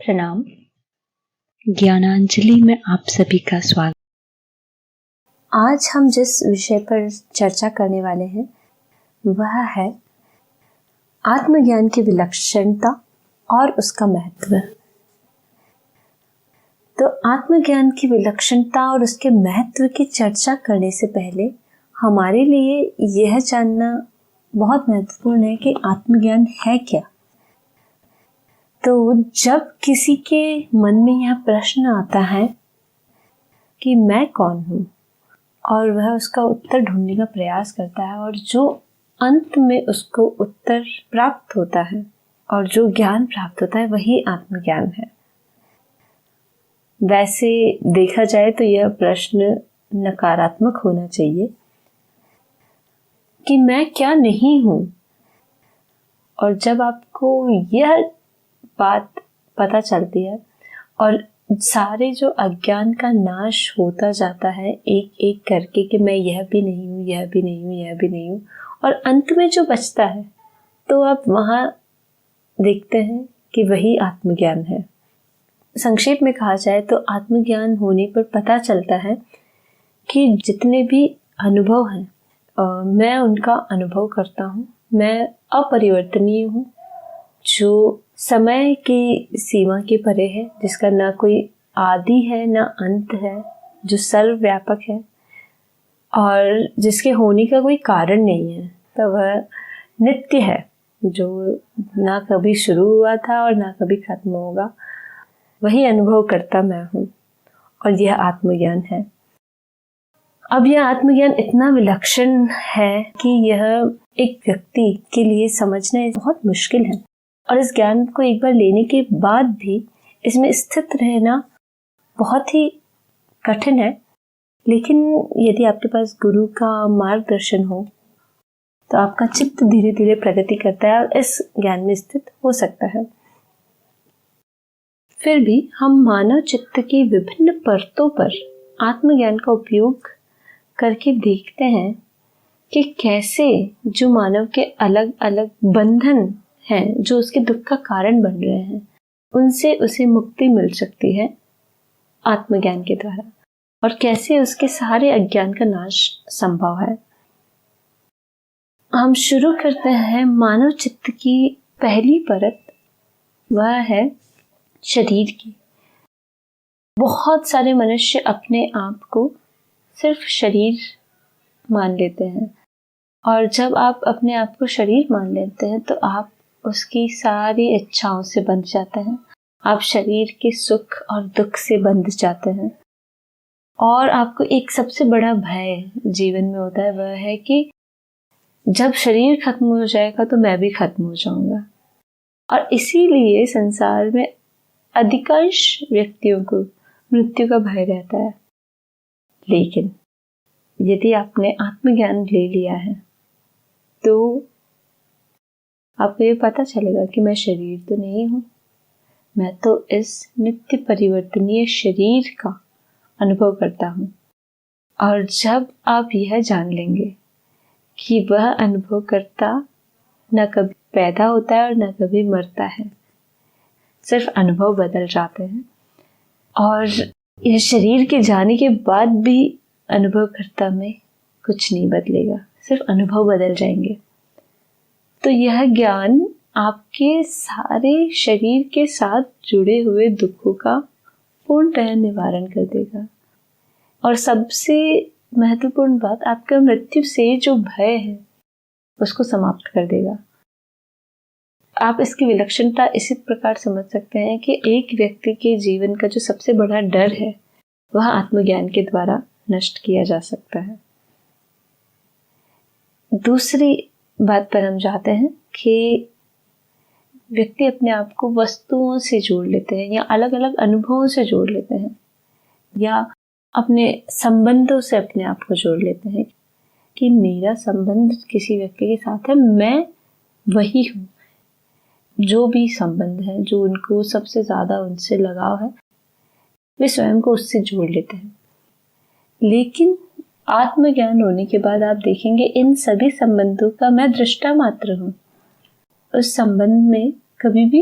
प्रणाम। ज्ञानांजलि में आप सभी का स्वागत। आज हम जिस विषय पर चर्चा करने वाले हैं वह है आत्मज्ञान की विलक्षणता और उसका महत्व। तो आत्मज्ञान की विलक्षणता और उसके महत्व की चर्चा करने से पहले हमारे लिए यह जानना बहुत महत्वपूर्ण है कि आत्मज्ञान है क्या। तो जब किसी के मन में यह प्रश्न आता है कि मैं कौन हूँ और वह उसका उत्तर ढूंढने का प्रयास करता है और जो अंत में उसको उत्तर प्राप्त होता है और जो ज्ञान प्राप्त होता है वही आत्मज्ञान है। वैसे देखा जाए तो यह प्रश्न नकारात्मक होना चाहिए कि मैं क्या नहीं हूँ। और जब आपको यह बात पता चलती है और सारे जो अज्ञान का नाश होता जाता है एक एक करके कि मैं यह भी नहीं हूँ, यह भी नहीं हूँ, यह भी नहीं हूँ, और अंत में जो बचता है तो आप वहाँ देखते हैं कि वही आत्मज्ञान है। संक्षेप में कहा जाए तो आत्मज्ञान होने पर पता चलता है कि जितने भी अनुभव हैं मैं उनका अनुभव करता हूँ, मैं अपरिवर्तनीय हूँ, जो समय की सीमा के परे है, जिसका ना कोई आदि है ना अंत है, जो सर्वव्यापक है और जिसके होने का कोई कारण नहीं है। तो वह नित्य है, जो ना कभी शुरू हुआ था और ना कभी खत्म होगा। वही अनुभव करता मैं हूँ और यह आत्मज्ञान है। अब यह आत्मज्ञान इतना विलक्षण है कि यह एक व्यक्ति के लिए समझना बहुत मुश्किल है और इस ज्ञान को एक बार लेने के बाद भी इसमें स्थित रहना बहुत ही कठिन है। लेकिन यदि आपके पास गुरु का मार्गदर्शन हो तो आपका चित्त धीरे धीरे प्रगति करता है और इस ज्ञान में स्थित हो सकता है। फिर भी हम मानव चित्त की विभिन्न परतों पर आत्मज्ञान का उपयोग करके देखते हैं कि कैसे जो मानव के अलग अलग बंधन हैं, जो उसके दुख का कारण बन रहे हैं, उनसे उसे मुक्ति मिल सकती है आत्मज्ञान के द्वारा, और कैसे उसके सारे अज्ञान का नाश संभव है। हम शुरू करते हैं मानव चित्त की पहली परत, वह है शरीर की। बहुत सारे मनुष्य अपने आप को सिर्फ शरीर मान लेते हैं और जब आप अपने आप को शरीर मान लेते हैं तो आप उसकी सारी इच्छाओं से बंध जाते हैं। आप शरीर के सुख और दुख से बंध जाते हैं और आपको एक सबसे बड़ा भय जीवन में होता है, वह है कि जब शरीर खत्म हो जाएगा तो मैं भी खत्म हो जाऊंगा। और इसीलिए संसार में अधिकांश व्यक्तियों को मृत्यु का भय रहता है। लेकिन यदि आपने आत्मज्ञान ले लिया है तो आपको ये पता चलेगा कि मैं शरीर तो नहीं हूँ, मैं तो इस नित्य परिवर्तनीय शरीर का अनुभव करता हूँ। और जब आप यह जान लेंगे कि वह अनुभव करता न कभी पैदा होता है और न कभी मरता है, सिर्फ अनुभव बदल जाते हैं, और यह शरीर के जाने के बाद भी अनुभव करता में कुछ नहीं बदलेगा, सिर्फ अनुभव बदल जाएंगे। तो यह ज्ञान आपके सारे शरीर के साथ जुड़े हुए दुखों का पूर्णतः निवारण कर देगा। और सबसे महत्वपूर्ण बात, आपका मृत्यु से जो भय है उसको समाप्त कर देगा। आप इसकी विलक्षणता इसी प्रकार समझ सकते हैं कि एक व्यक्ति के जीवन का जो सबसे बड़ा डर है वह आत्मज्ञान के द्वारा नष्ट किया जा सकता है। दूसरी बात पर हम जाते हैं कि व्यक्ति अपने आप को वस्तुओं से जोड़ लेते हैं या अलग अलग अनुभवों से जोड़ लेते हैं या अपने संबंधों से अपने आप को जोड़ लेते हैं कि मेरा संबंध किसी व्यक्ति के साथ है, मैं वही हूँ। जो भी संबंध है, जो उनको सबसे ज्यादा उनसे लगाव है, वे स्वयं को उससे जोड़ लेते हैं। लेकिन आत्मज्ञान होने के बाद आप देखेंगे इन सभी संबंधों का मैं दृष्टा मात्र हूँ। उस संबंध में कभी भी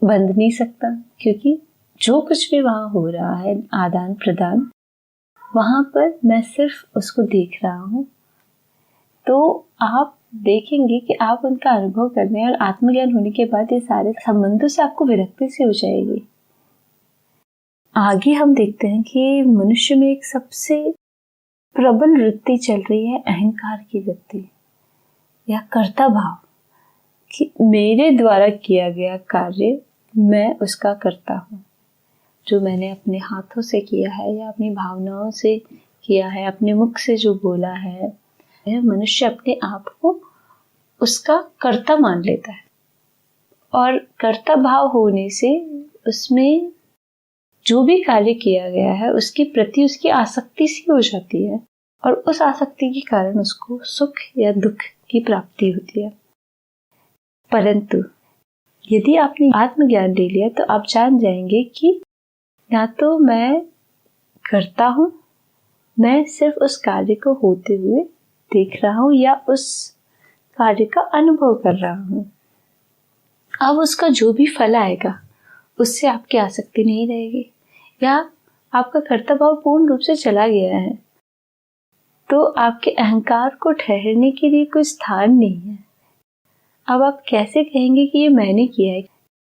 बंद नहीं सकता, क्योंकि जो कुछ भी वहाँ हो रहा है आदान प्रदान, वहाँ पर मैं सिर्फ उसको देख रहा हूँ। तो आप देखेंगे कि आप उनका अनुभव करने और आत्मज्ञान होने के बाद ये सारे संबंधों से आपको विरक्ति सी हो जाएगी। आगे हम देखते हैं कि मनुष्य में एक सबसे प्रबल वृत्ति चल रही है, अहंकार की वृत्ति या कर्ता भाव, कि मेरे द्वारा किया गया कार्य मैं उसका कर्ता हूँ। जो मैंने अपने हाथों से किया है या अपनी भावनाओं से किया है, अपने मुख से जो बोला है, मनुष्य अपने आप को उसका कर्ता मान लेता है। और कर्ता भाव होने से उसमें जो भी कार्य किया गया है उसके प्रति उसकी आसक्ति सी हो जाती है, और उस आसक्ति के कारण उसको सुख या दुख की प्राप्ति होती है। परंतु यदि आपने आत्मज्ञान ले लिया तो आप जान जाएंगे कि या तो मैं करता हूँ, मैं सिर्फ उस कार्य को होते हुए देख रहा हूँ या उस कार्य का अनुभव कर रहा हूँ। अब उसका जो भी फल आएगा उससे आपकी आसक्ति नहीं रहेगी, या आपका कर्ता भाव पूर्ण रूप से चला गया है, तो आपके अहंकार को ठहरने के लिए कोई स्थान नहीं है। अब आप कैसे कहेंगे कि ये मैंने किया है,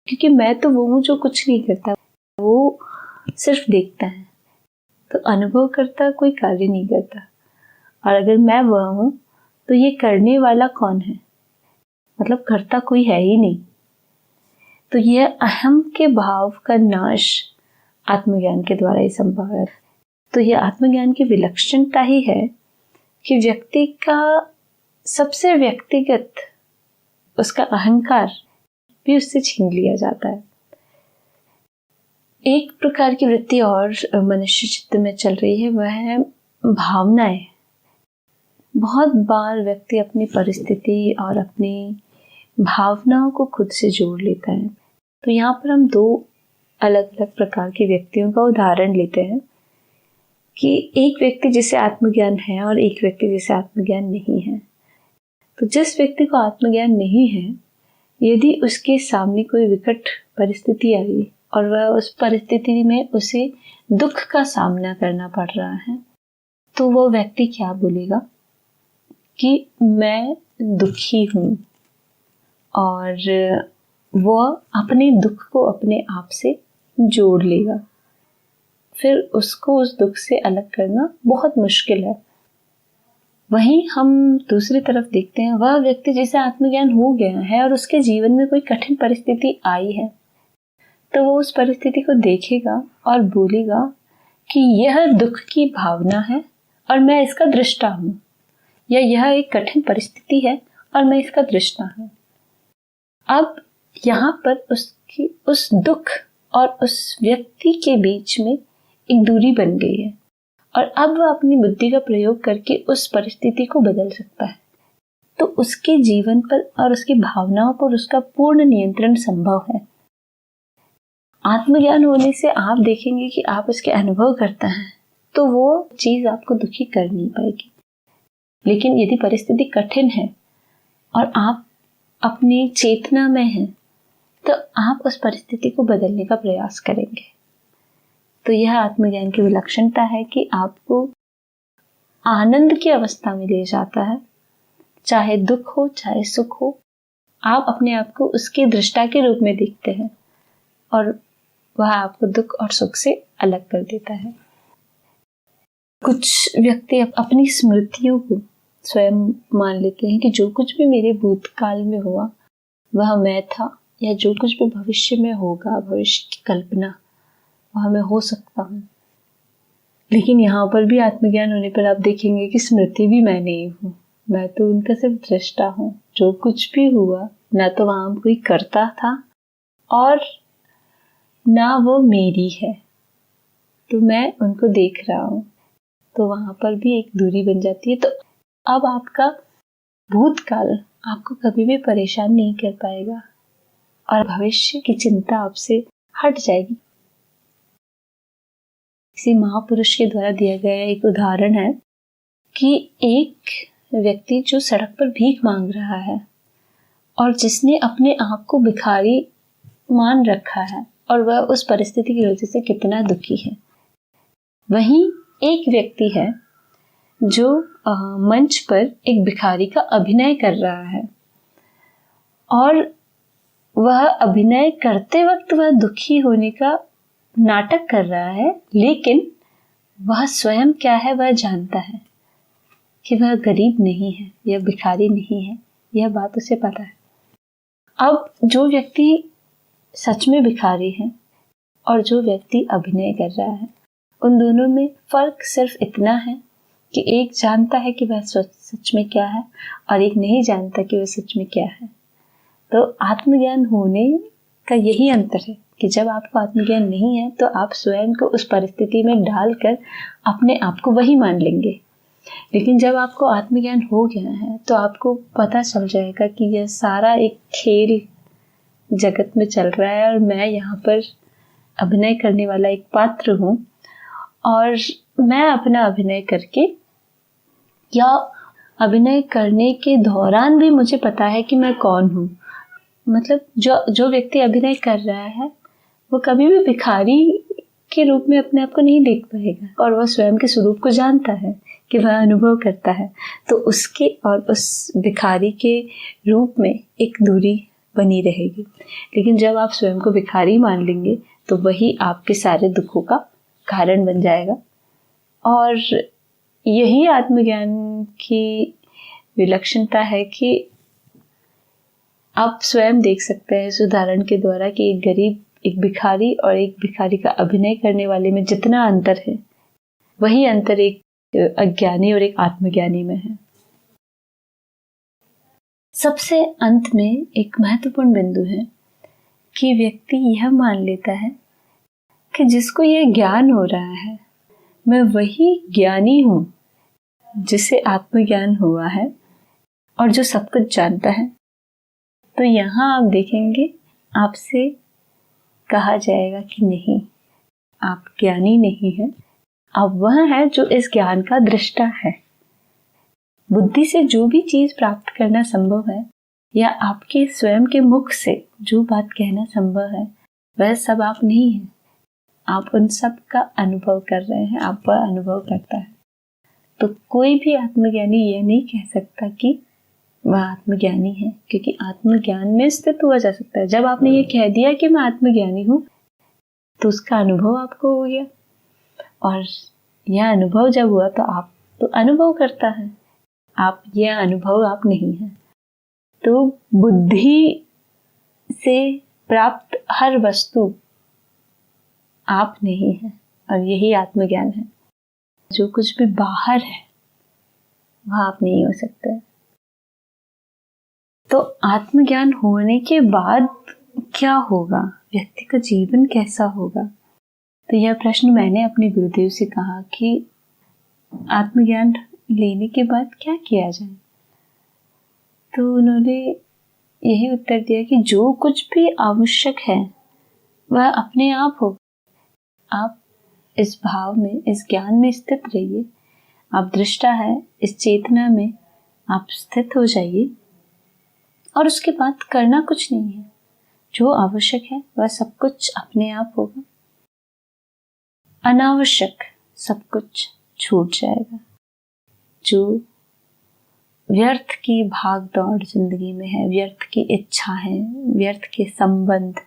क्योंकि मैं तो वो हूँ जो कुछ नहीं करता, वो सिर्फ देखता है, तो अनुभव करता कोई कार्य नहीं करता। और अगर मैं वह हूँ तो ये करने वाला कौन है, मतलब करता कोई है ही नहीं। तो यह अहम के भाव का नाश आत्मज्ञान के द्वारा ही संभव है। तो यह आत्मज्ञान की विलक्षणता ही है कि व्यक्ति का सबसे व्यक्तिगत उसका अहंकार भी उससे छीन लिया जाता है। एक प्रकार की वृत्ति और मनुष्य चित्त में चल रही है, वह है भावनाएं। बहुत बार व्यक्ति अपनी परिस्थिति और अपनी भावनाओं को खुद से जोड़ लेता है। तो यहाँ पर हम दो अलग अलग प्रकार के व्यक्तियों का उदाहरण लेते हैं कि एक व्यक्ति जिसे आत्मज्ञान है और एक व्यक्ति जिसे आत्मज्ञान नहीं है। तो जिस व्यक्ति को आत्मज्ञान नहीं है, यदि उसके सामने कोई विकट परिस्थिति आई और वह उस परिस्थिति में उसे दुख का सामना करना पड़ रहा है, तो वो व्यक्ति क्या बोलेगा कि मैं दुखी हूँ, और वह अपने दुख को अपने आप से जोड़ लेगा। फिर उसको उस दुख से अलग करना बहुत मुश्किल है। वहीं हम दूसरी तरफ देखते हैं, वह व्यक्ति जिसे आत्मज्ञान हो गया है और उसके जीवन में कोई कठिन परिस्थिति आई है, तो वो उस परिस्थिति को देखेगा और बोलेगा कि यह दुख की भावना है और मैं इसका दृष्टा हूँ, या यह एक कठिन परिस्थिति है और मैं इसका दृष्टा हूँ। अब यहाँ पर उसकी उस दुख और उस व्यक्ति के बीच में एक दूरी बन गई है, और अब वह अपनी बुद्धि का प्रयोग करके उस परिस्थिति को बदल सकता है। तो उसके जीवन पर और उसकी भावनाओं पर उसका पूर्ण नियंत्रण संभव है। आत्मज्ञान होने से आप देखेंगे कि आप उसके अनुभव करते हैं, तो वो चीज आपको दुखी कर नहीं पाएगी। लेकिन यदि परिस्थिति कठिन है और आप अपनी चेतना में हैं, तो आप उस परिस्थिति को बदलने का प्रयास करेंगे। तो यह आत्मज्ञान की विलक्षणता है कि आपको आनंद की अवस्था में ले जाता है, चाहे दुख हो चाहे सुख हो। आप अपने आप को उसके दृष्टा के रूप में देखते हैं और वह आपको दुख और सुख से अलग कर देता है। कुछ व्यक्ति अपनी स्मृतियों को स्वयं मान लेते हैं कि जो कुछ भी मेरे भूतकाल में हुआ वह मैं था, या जो कुछ भी भविष्य में होगा, भविष्य की कल्पना, वह मैं हो सकता हूँ। लेकिन यहाँ पर भी आत्मज्ञान होने पर आप देखेंगे कि स्मृति भी मैं नहीं हूँ, मैं तो उनका सिर्फ दृष्टा हूँ। जो कुछ भी हुआ, ना तो वहां कोई करता था और ना वो मेरी है, तो मैं उनको देख रहा हूँ। तो वहां पर भी एक दूरी बन जाती है। तो अब आपका भूतकाल आपको कभी भी परेशान नहीं कर पाएगा और भविष्य की चिंता आपसे हट जाएगी। किसी महापुरुष के द्वारा दिया गया एक उदाहरण है कि एक व्यक्ति जो सड़क पर भीख मांग रहा है और जिसने अपने आप को भिखारी मान रखा है और वह उस परिस्थिति की वजह से कितना दुखी है। वहीं एक व्यक्ति है जो मंच पर एक भिखारी का अभिनय कर रहा है और वह अभिनय करते वक्त वह दुखी होने का नाटक कर रहा है, लेकिन वह स्वयं क्या है वह जानता है कि वह गरीब नहीं है, यह भिखारी नहीं है, यह बात उसे पता है। अब जो व्यक्ति सच में भिखारी है और जो व्यक्ति अभिनय कर रहा है, उन दोनों में फर्क सिर्फ इतना है कि एक जानता है कि वह सच में क्या है और एक नहीं जानता कि वह सच में क्या है। तो आत्मज्ञान होने का यही अंतर है कि जब आपको आत्मज्ञान नहीं है तो आप स्वयं को उस परिस्थिति में डालकर अपने आप को वही मान लेंगे, लेकिन जब आपको आत्मज्ञान हो गया है तो आपको पता चल जाएगा कि यह सारा एक खेल जगत में चल रहा है और मैं यहाँ पर अभिनय करने वाला एक पात्र हूँ और मैं अपना अभिनय करके या अभिनय करने के दौरान भी मुझे पता है कि मैं कौन हूँ। मतलब जो व्यक्ति अभिनय कर रहा है वो कभी भी भिखारी के रूप में अपने आप को नहीं देख पाएगा और वह स्वयं के स्वरूप को जानता है कि वह अनुभव करता है, तो उसके और उस भिखारी के रूप में एक दूरी बनी रहेगी। लेकिन जब आप स्वयं को भिखारी मान लेंगे तो वही आपके सारे दुखों का कारण बन जाएगा। और यही आत्मज्ञान की विलक्षणता है कि आप स्वयं देख सकते हैं इस उदाहरण के द्वारा कि एक गरीब, एक भिखारी और एक भिखारी का अभिनय करने वाले में जितना अंतर है वही अंतर एक अज्ञानी और एक आत्मज्ञानी में है। सबसे अंत में एक महत्वपूर्ण बिंदु है कि व्यक्ति यह मान लेता है कि जिसको यह ज्ञान हो रहा है मैं वही ज्ञानी हूँ जिसे आत्मज्ञान हुआ है और जो सब कुछ जानता है। तो यहाँ आप देखेंगे आपसे कहा जाएगा कि नहीं, आप ज्ञानी नहीं हैं, आप वह है जो इस ज्ञान का दृष्टा है। बुद्धि से जो भी चीज प्राप्त करना संभव है या आपके स्वयं के मुख से जो बात कहना संभव है वह सब आप नहीं है, आप उन सब का अनुभव कर रहे हैं, आप वह अनुभव करता है। तो कोई भी आत्मज्ञानी यह नहीं कह सकता कि वह आत्मज्ञानी है, क्योंकि आत्मज्ञान में स्थित हुआ जा सकता है। जब आपने ये कह दिया कि मैं आत्मज्ञानी हूँ तो उसका अनुभव आपको हो गया, और यह अनुभव जब हुआ तो आप तो अनुभव करता है, आप यह अनुभव आप नहीं है। तो बुद्धि से प्राप्त हर वस्तु आप नहीं है और यही आत्मज्ञान है। जो कुछ भी बाहर है वह आप नहीं हो सकते। तो आत्मज्ञान होने के बाद क्या होगा, व्यक्ति का जीवन कैसा होगा? तो यह प्रश्न मैंने अपने गुरुदेव से कहा कि आत्मज्ञान लेने के बाद क्या किया जाए। तो उन्होंने यही उत्तर दिया कि जो कुछ भी आवश्यक है वह अपने आप हो। आप इस भाव में, इस ज्ञान में स्थित रहिए, आप दृष्टा है, इस चेतना में आप स्थित हो जाइए और उसके बाद करना कुछ नहीं है। जो आवश्यक है वह सब कुछ अपने आप होगा, अनावश्यक सब कुछ छूट जाएगा। जो व्यर्थ की भाग दौड़ जिंदगी में है, व्यर्थ की इच्छा है, व्यर्थ के संबंध,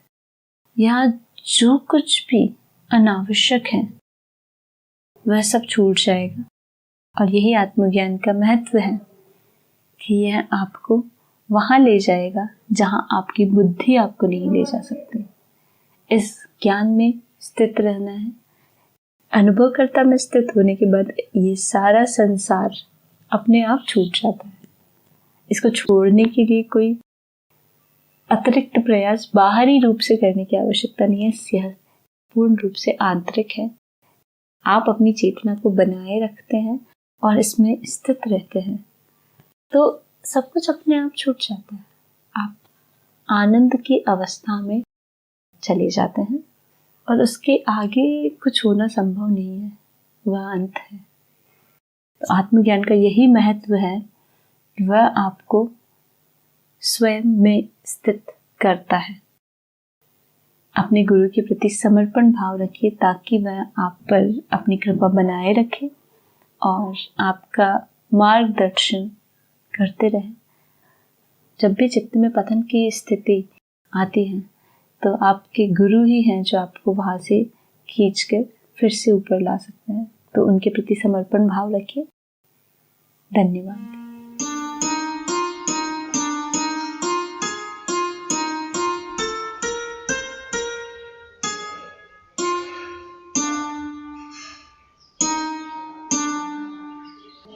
या जो कुछ भी अनावश्यक है वह सब छूट जाएगा। और यही आत्मज्ञान का महत्व है कि यह आपको वहां ले जाएगा जहां आपकी बुद्धि आपको नहीं ले जा सकती। इस ज्ञान में स्थित रहना है। अनुभवकर्ता में स्थित होने के बाद ये सारा संसार अपने आप छूट जाता है। इसको छोड़ने के लिए कोई अतिरिक्त प्रयास बाहरी रूप से करने की आवश्यकता नहीं है। यह पूर्ण रूप से आंतरिक है। आप अपनी चेतना को बनाए रखते हैं और इसमें स्थित रहते हैं तो सब कुछ अपने आप छूट जाता है। आप आनंद की अवस्था में चले जाते हैं और उसके आगे कुछ होना संभव नहीं है, वह अंत है। तो आत्मज्ञान का यही महत्व है, वह आपको स्वयं में स्थित करता है। अपने गुरु के प्रति समर्पण भाव रखिए ताकि वह आप पर अपनी कृपा बनाए रखे और आपका मार्गदर्शन करते रहे। जब भी चित्त में पतन की स्थिति आती है तो आपके गुरु ही हैं जो आपको वहाँ से खींचकर फिर से ऊपर ला सकते हैं। तो उनके प्रति समर्पण भाव रखिए। धन्यवाद।